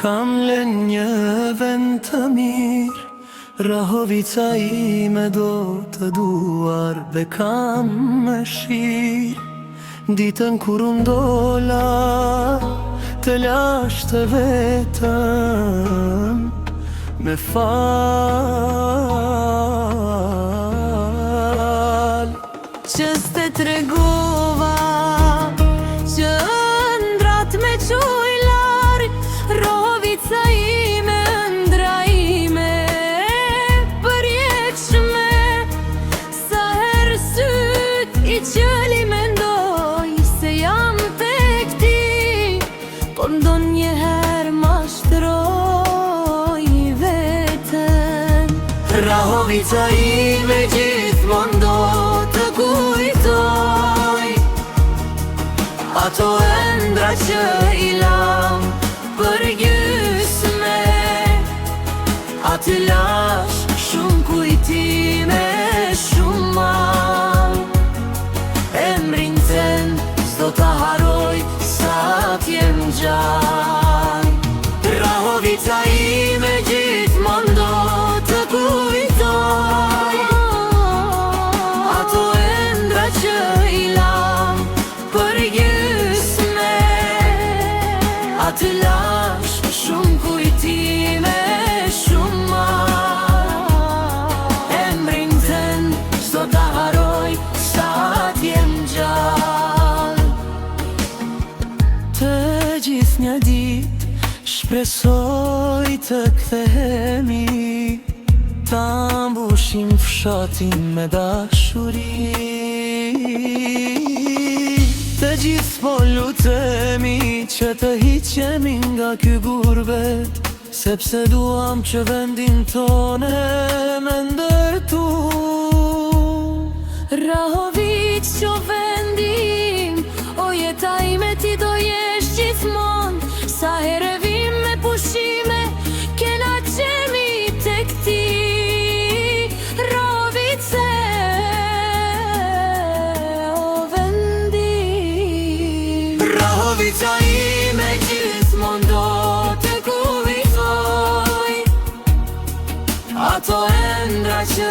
Kam lën një vend të mirë, Rahovica ime do të duar dhe kam më shirë. Ditën kur ndola të lash të vetëm me fal. Që s'te tregova që ëndrat me quj larg, Rahovica ime ëndra ime përjetshme. Sa herë syt i qëli mendoj se jam tek ti, por ndonjëherë mashtroj veten. Rahovica ime gjithmonë do të kujtoj ato ëndra që i lam për gjysme. Aty lash shumë kujtime, shumë mal. Emrin ten s'do ta haroj sa t'jem gjallë. Rahovica ime gjithmonë do të kujtoj ato ëndra që i lam për gjysme. Aty lash shumë kujtime, shumë mal. Emrin ten s'do ta haroj sa t'jem gjallë. Të gjithë një dit shpresoj të kthehemi, ta mbushim fshatin me dashuri. Të gjithë po lutemi që të hiqemi nga ky gurbet, sepse duam që vendin tone me ndërtu. Rahovic qo vendim, o jeta ime ti do jesh gjithmon. Sa herë vim me pushime, kena qemi tek ti. Rahovice, o vendim. Rahovica ime gjithmonë do të kujtoj ato ëndra që